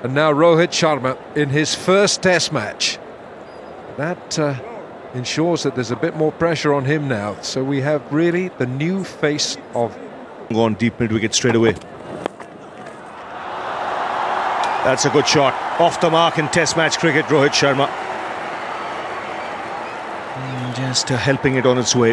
And now Rohit Sharma in his first test match. That ensures that there's a bit more pressure on him now. So we have really the new face of... Gone deep mid-wicket straight away. That's a good shot. Off the mark in test match cricket, Rohit Sharma. Just helping it on its way.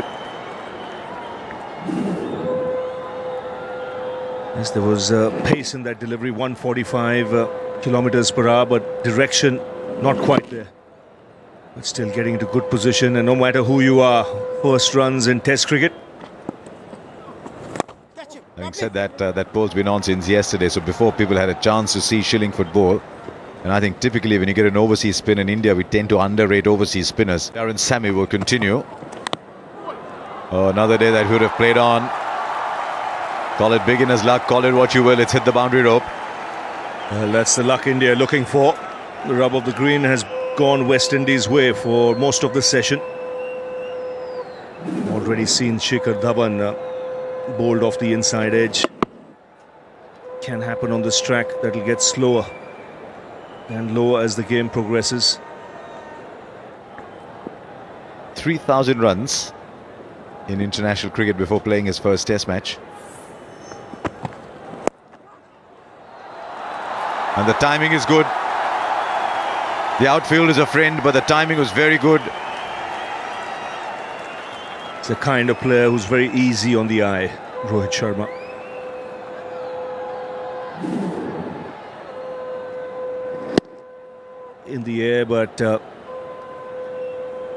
Yes, there was pace in that delivery, 145 kilometers per hour, but direction not quite there. But still getting into good position, and no matter who you are, first runs in test cricket. Having said that, that poll's been on since yesterday, so before people had a chance to see Shillingford bowl. And I think typically when you get an overseas spin in India, we tend to underrate overseas spinners. Darren Sammy will continue. Oh, another day that he would have played on. Call it beginner's luck, call it what you will, it's hit the boundary rope. Well, that's the luck India looking for. The rub of the green has gone West Indies' way for most of the session. Already seen Shikhar Dhawan bowled off the inside edge. Can happen on this track, that'll get slower and lower as the game progresses. 3,000 runs in international cricket before playing his first test match. And the timing is good. The outfield is a friend, but the timing was very good. It's the kind of player who's very easy on the eye, Rohit Sharma. In the air, but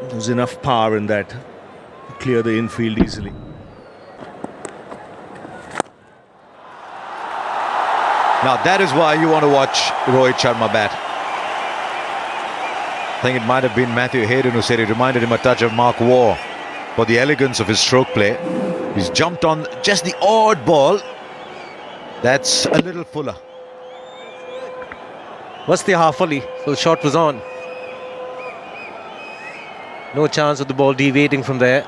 there's enough power in that to clear the infield easily. Now that is why you want to watch Rohit Sharma bat. I think it might have been Matthew Hayden who said it reminded him a touch of Mark Waugh for the elegance of his stroke play. He's jumped on just the odd ball. That's a little fuller. Was the half volley, so the shot was on. No chance of the ball deviating from there.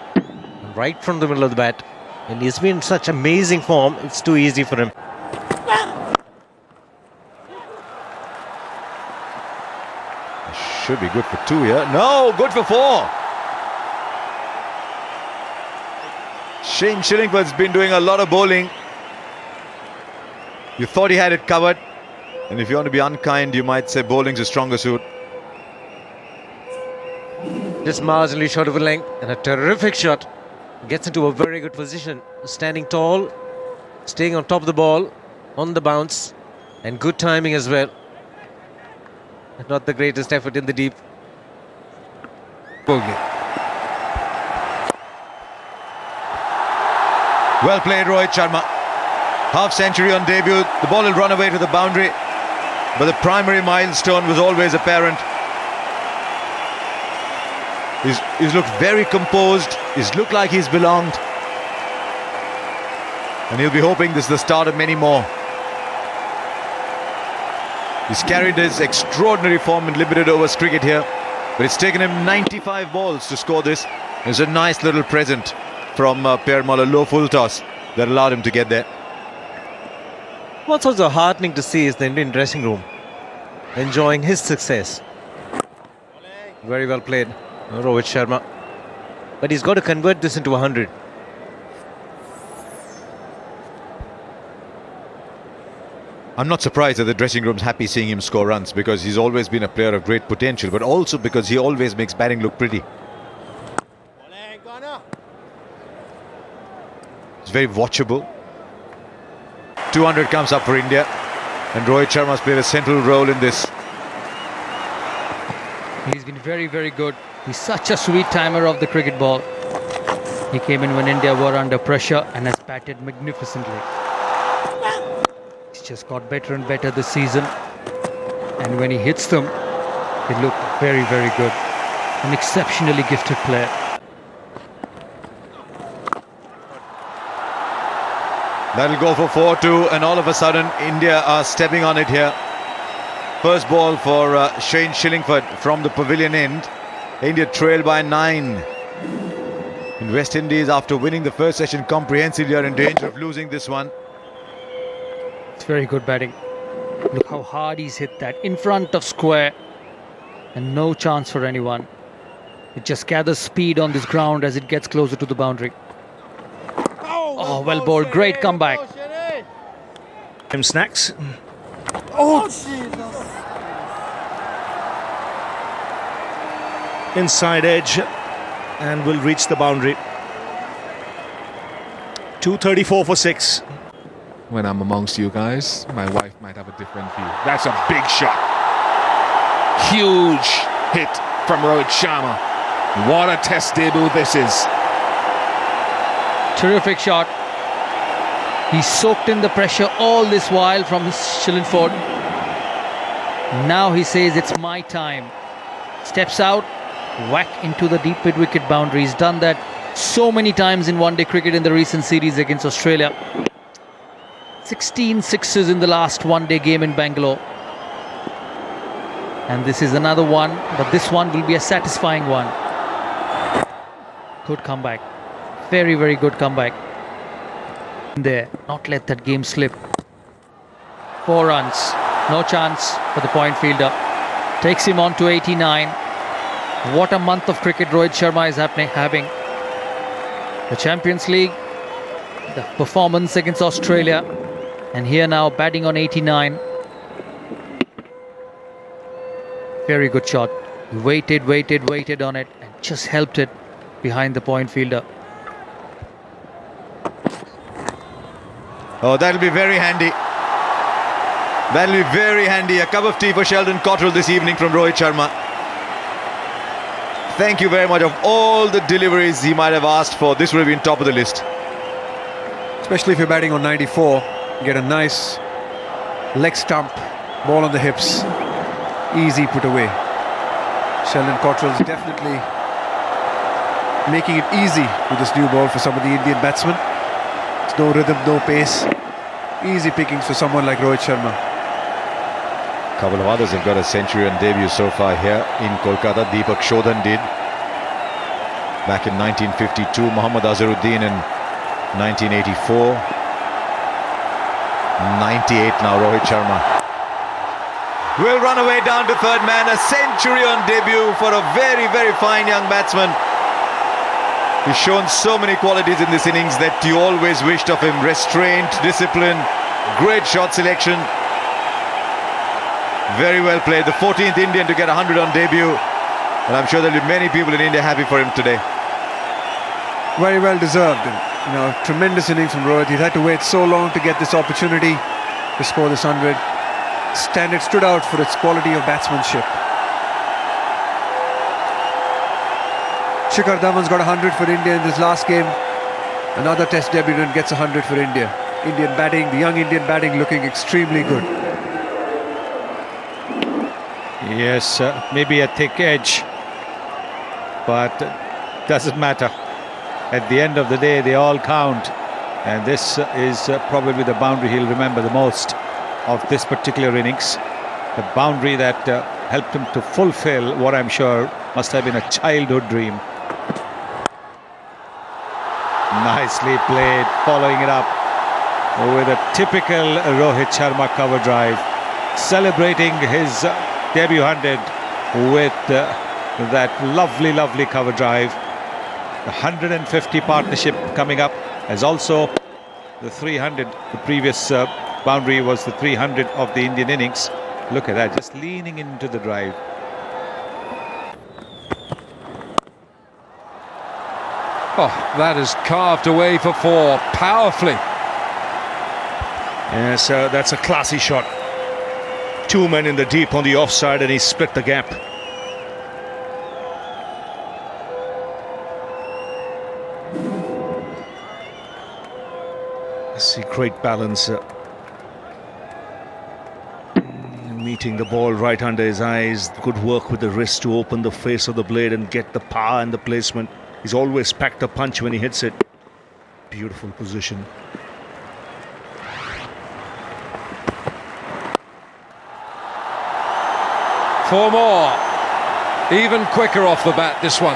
Right from the middle of the bat. And he's been in such amazing form, it's too easy for him. Should be good for 2 here. No, good for 4. Shane Shillingford's been doing a lot of bowling. You thought he had it covered. And if you want to be unkind, you might say bowling's a stronger suit. Just marginally short of a length and a terrific shot. Gets into a very good position. Standing tall, staying on top of the ball, on the bounce, and good timing as well. Not the greatest effort in the deep. Bogey. Well played, Rohit Sharma. Half century on debut. The ball will run away to the boundary, but the primary milestone was always apparent. He's looked very composed. He's looked like he's belonged. And he'll be hoping this is the start of many more. He's carried his extraordinary form in limited overs cricket here, but it's taken him 95 balls to score this. It's a nice little present from Perumal, a low full toss that allowed him to get there. What's also heartening to see is the Indian dressing room enjoying his success. Very well played, Rohit Sharma. But he's got to convert this into 100. I'm not surprised that the dressing room's happy seeing him score runs, because he's always been a player of great potential, but also because he always makes batting look pretty. It's very watchable. 200 comes up for India, and Rohit Sharma's played a central role in this. He's been very, very good. He's such a sweet timer of the cricket ball. He came in when India were under pressure and has batted magnificently. He's just got better and better this season. And when he hits them, they look very, very good. An exceptionally gifted player. That'll go for 4-2, and all of a sudden India are stepping on it here. First ball for Shane Shillingford from the pavilion end. India trail by 9. In West Indies, after winning the first session comprehensively, are in danger of losing this one. It's very good batting. Look how hard he's hit that in front of square, and no chance for anyone. It just gathers speed on this ground as it gets closer to the boundary. Oh, well bowled, great comeback. Snacks. Inside edge, and will reach the boundary. 234 for 6. When I'm amongst you guys, my wife might have a different view. That's a big shot. Huge hit from Rohit Sharma. What a test debut this is. Terrific shot. He soaked in the pressure all this while from Shillingford. Now he says it's my time. Steps out, whack into the deep mid-wicket boundary. He's done that so many times in one-day cricket in the recent series against Australia. 16 sixes in the last one-day game in Bangalore. And this is another one, but this one will be a satisfying one. Good comeback. Very, very good comeback. There, not let that game slip. 4 runs, no chance for the point fielder. Takes him on to 89. What a month of cricket Rohit Sharma is having. The Champions League, the performance against Australia, and here now batting on 89. Very good shot. He waited on it and just helped it behind the point fielder. Oh, that'll be very handy. That'll be very handy. A cup of tea for Sheldon Cottrell this evening from Rohit Sharma. Thank you very much. Of all the deliveries he might have asked for, this would have been top of the list. Especially if you're batting on 94, get a nice leg stump, ball on the hips, easy put away. Sheldon Cottrell's definitely making it easy with this new ball for some of the Indian batsmen. It's no rhythm, no pace. Easy pickings for someone like Rohit Sharma. A couple of others have got a century on debut so far here in Kolkata. Deepak Shodhan did back in 1952, Mohammad Azharuddin in 1984, 98 now Rohit Sharma will run away down to third man. A century on debut for a very, very fine young batsman. He's shown so many qualities in this innings that you always wished of him. Restraint, discipline, great shot selection. Very well played. The 14th Indian to get 100 on debut. And I'm sure there'll be many people in India happy for him today. Very well deserved. And, tremendous innings from Rohit. He's had to wait so long to get this opportunity to score this 100. Standard stood out for its quality of batsmanship. Shikhar Dhawan's got 100 for India in this last game. Another test debutant gets 100 for India. Indian batting, the young Indian batting looking extremely good. Yes, maybe a thick edge, but doesn't matter. At the end of the day, they all count, and this is probably the boundary he'll remember the most of this particular innings. The boundary that helped him to fulfill what I'm sure must have been a childhood dream. Nicely played, following it up with a typical Rohit Sharma cover drive, celebrating his debut 100 with that lovely cover drive. The 150 partnership coming up, as also the 300. The previous boundary was the 300 of the Indian innings. Look at that, just leaning into the drive. Oh, that is carved away for 4 powerfully. Yes, that's a classy shot. 2 men in the deep on the offside, and he split the gap. See, great balance. Meeting the ball right under his eyes. Good work with the wrist to open the face of the blade and get the power and the placement. He's always packed a punch when he hits it. Beautiful position. Four more. Even quicker off the bat, this one.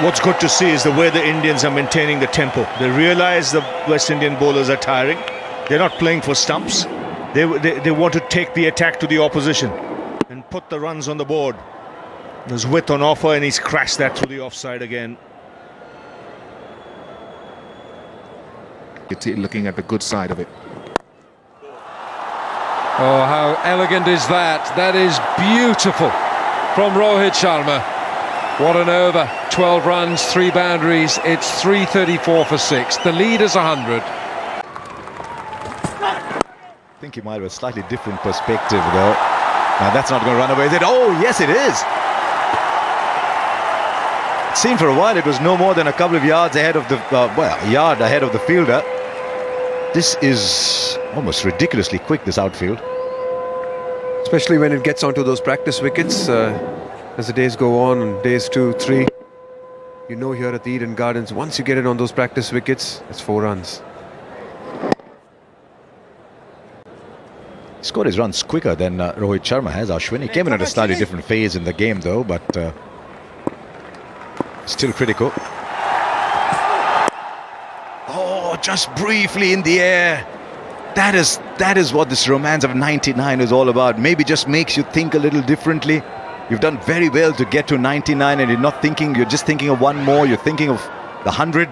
What's good to see is the way the Indians are maintaining the tempo. They realize the West Indian bowlers are tiring. They're not playing for stumps. They want to take the attack to the opposition and put the runs on the board. There's width on offer, and he's crashed that through the offside again. Looking at the good side of it. Oh, how elegant is that? That is beautiful from Rohit Sharma. What an over. 12 runs, 3 boundaries. It's 334 for 6. The lead is 100. I think he might have a slightly different perspective, though. Now, that's not going to run away, is it? Oh, yes, it is. It seemed for a while it was no more than a couple of yards ahead of the, a yard ahead of the fielder. This is almost ridiculously quick, this outfield. Especially when it gets onto those practice wickets. As the days go on days 2, 3, you know here at the Eden Gardens, once you get it on those practice wickets, it's 4 runs. He scored his runs quicker than Rohit Sharma has, Ashwin. He came in at a slightly different phase in the game, though, but still critical. Oh, just briefly in the air. That is what this romance of 99 is all about. Maybe just makes you think a little differently. You've done very well to get to 99, and you're just thinking of one more. You're thinking of the 100.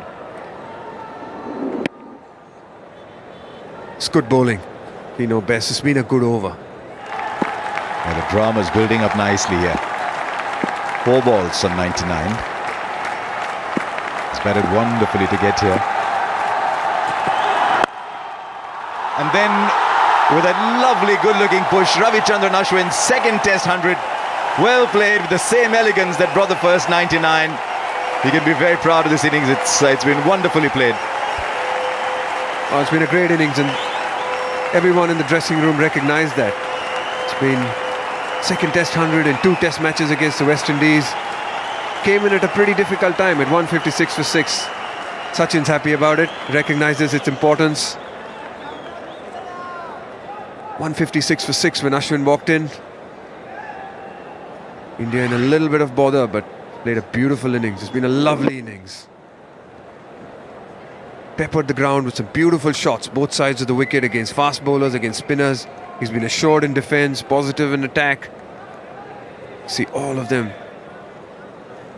It's good bowling. We know best. It's been a good over. Well, the drama's building up nicely here. 4 balls on 99. It's batted wonderfully to get here. And then, with a lovely good-looking push, Ravichandran Ashwin's second Test 100. Well played with the same elegance that brought the first 99. He can be very proud of this innings. It's been wonderfully played. Oh, it's been a great innings, and everyone in the dressing room recognised that. It's been second Test 100 in 2 Test matches against the West Indies. Came in at a pretty difficult time at 156 for 6. Sachin's happy about it, recognises its importance. 156 for 6 when Ashwin walked in. India in a little bit of bother, but played a beautiful innings. It's been a lovely innings. Peppered the ground with some beautiful shots, both sides of the wicket, against fast bowlers, against spinners. He's been assured in defence, positive in attack. See, all of them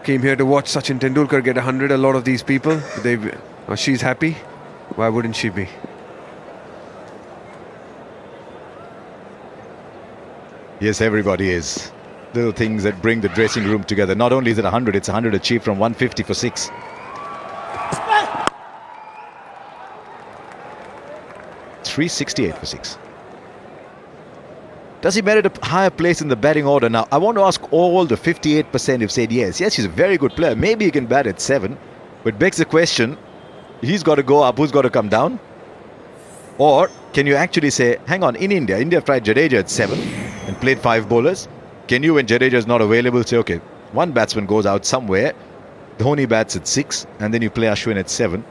came here to watch Sachin Tendulkar get 100. A lot of these people, she's happy. Why wouldn't she be? Yes, everybody is. Little things that bring the dressing room together. Not only is it 100, it's 100 achieved from 150 for 6. $368 for 6. Does he merit a higher place in the batting order? Now, I want to ask all the 58% who've said yes. Yes, he's a very good player. Maybe he can bat at 7. But begs the question, he's got to go up, who's got to come down? Or can you actually say, hang on, India tried Jadeja at 7 and played 5 bowlers. Can you, when Jadeja is not available, say, okay, one batsman goes out somewhere, Dhoni bats at 6, and then you play Ashwin at 7?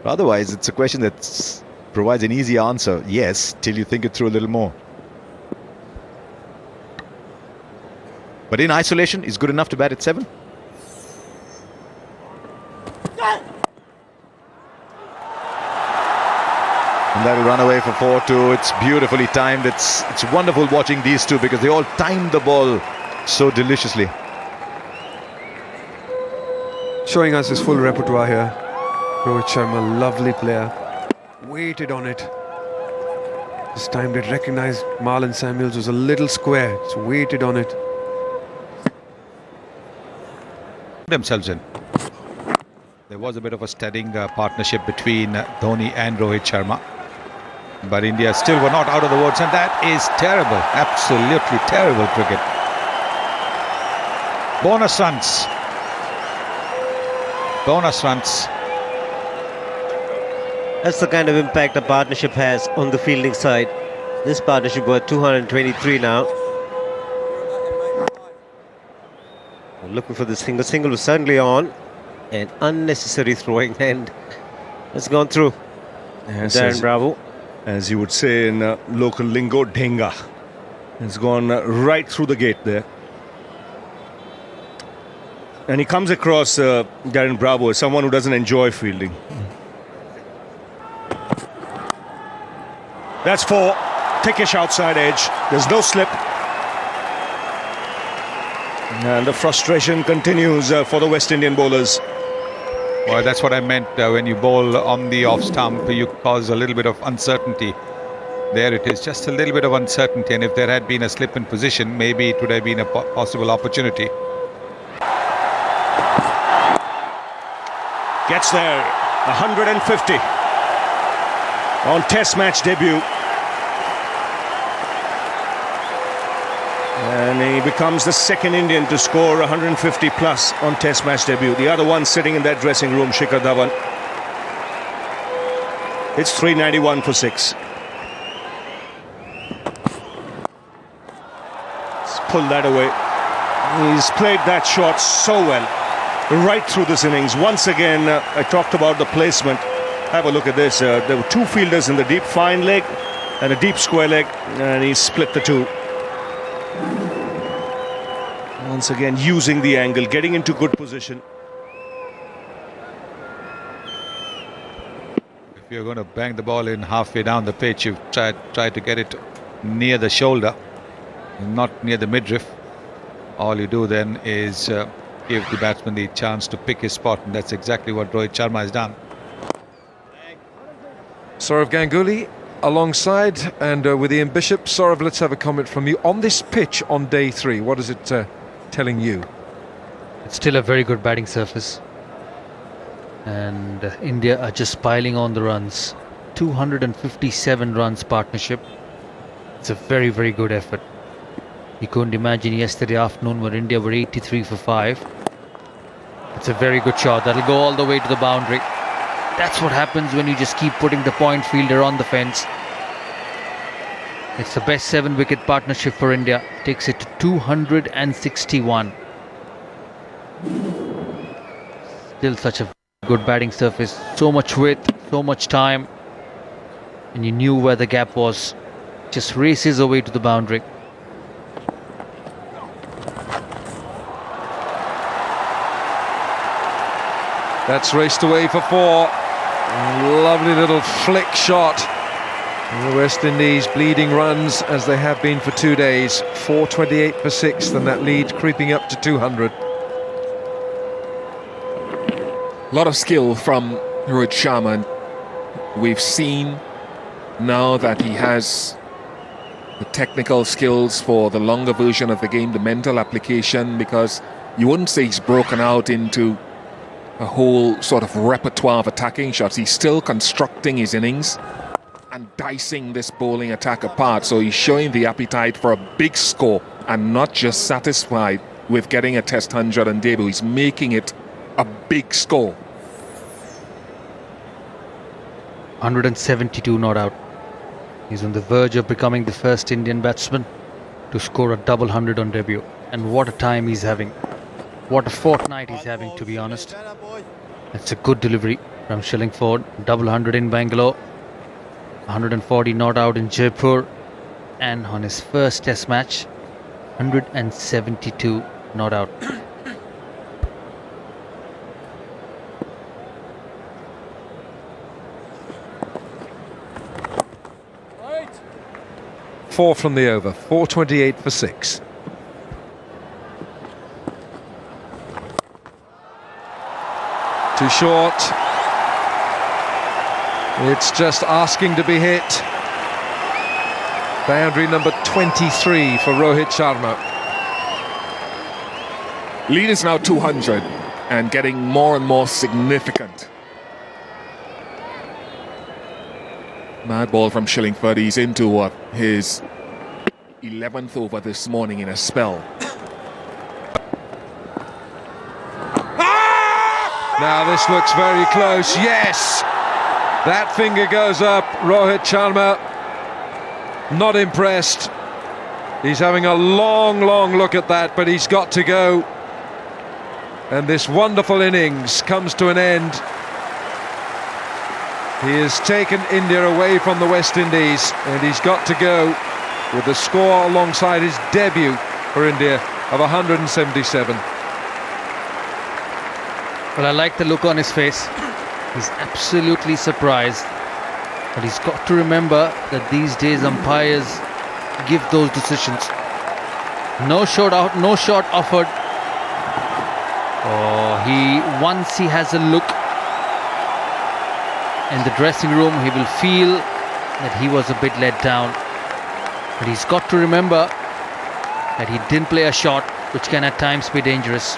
But otherwise, it's a question that provides an easy answer, yes, till you think it through a little more. But in isolation, he's good enough to bat at 7? And that'll run away for 4-2. It's beautifully timed. It's wonderful watching these two because they all timed the ball so deliciously. Showing us his full repertoire here. Rohit Sharma, lovely player. Waited on it. This time they recognised Marlon Samuels was a little square. Just waited on it. Themselves in. There was a bit of a steadying partnership between Dhoni and Rohit Sharma. But India still were not out of the woods, and that is terrible, absolutely terrible cricket. Bonus runs. Bonus runs. That's the kind of impact a partnership has on the fielding side. This partnership worth 223 now. We're looking for the single. Single was certainly on. An unnecessary throwing, and it's gone through. Yes, Darren Bravo. As you would say in local lingo, dhenga. It's gone right through the gate there. And he comes across Darren Bravo as someone who doesn't enjoy fielding. That's 4. Thickish outside edge. There's no slip. And the frustration continues for the West Indian bowlers. Well, that's what I meant. When you bowl on the off stump, you cause a little bit of uncertainty. There it is, just a little bit of uncertainty. And if there had been a slip in position, maybe it would have been a possible opportunity. Gets there, 150 on Test match debut. And he becomes the second Indian to score 150 plus on Test match debut. The other one sitting in that dressing room, Shikhar Dhawan. It's 391 for 6. Let's pull that away. He's played that shot so well right through this innings. Once again, I talked about the placement. Have a look at this. There were 2 fielders in the deep fine leg and a deep square leg, and he split the 2. Once again, using the angle, getting into good position. If you're going to bang the ball in halfway down the pitch, you've tried to get it near the shoulder, not near the midriff. All you do then is give the batsman the chance to pick his spot, and that's exactly what Rohit Sharma has done. Saurav Ganguly alongside, and with Ian Bishop. Saurav, let's have a comment from you on this pitch on day 3. What is it telling you? It's still a very good batting surface, and India are just piling on the runs. 257 runs partnership. It's a very, very good effort. You couldn't imagine yesterday afternoon when India were 83 for 5. It's a very good shot. That'll go all the way to the boundary. That's what happens when you just keep putting the point fielder on the fence. It's the best 7-wicket partnership for India. Takes it to 261. Still such a good batting surface. So much width, so much time. And you knew where the gap was. Just races away to the boundary. That's raced away for 4. Lovely little flick shot. And the West Indies bleeding runs as they have been for 2 days. 428 for 6, and that lead creeping up to 200. A lot of skill from Rohit Sharma. We've seen now that he has the technical skills for the longer version of the game, the mental application, because you wouldn't say he's broken out into a whole sort of repertoire of attacking shots. He's still constructing his innings and dicing this bowling attack apart. So he's showing the appetite for a big score and not just satisfied with getting a Test 100 on debut. He's making it a big score. 172 not out. He's on the verge of becoming the first Indian batsman to score a double 100 on debut. And what a time he's having. What a fortnight he's having, to be honest. It's a good delivery from Shillingford. Double 100 in Bangalore. 140 not out in Jaipur. And on his first Test match, 172 not out. Four from the over. 428 for 6. Too short. It's just asking to be hit. Boundary number 23 for Rohit Sharma. Lead is now 200 and getting more and more significant. Mad ball from Shillingford. He's into his 11th over this morning in a spell. Now this looks very close. Yes! That finger goes up. Rohit Sharma not impressed. He's having a long look at that, but he's got to go. And this wonderful innings comes to an end. He has taken India away from the West Indies, and he's got to go with the score alongside his debut for India of 177. Well, I like the look on his face. He's absolutely surprised. But he's got to remember that these days umpires give those decisions. No shot out, no shot offered. Oh, once he has a look in the dressing room, he will feel that he was a bit let down. But he's got to remember that he didn't play a shot which can at times be dangerous.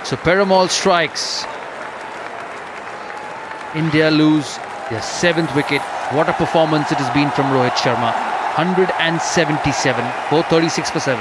So Perumal strikes. India lose their 7th wicket. What a performance it has been from Rohit Sharma. 177, 436 for 7.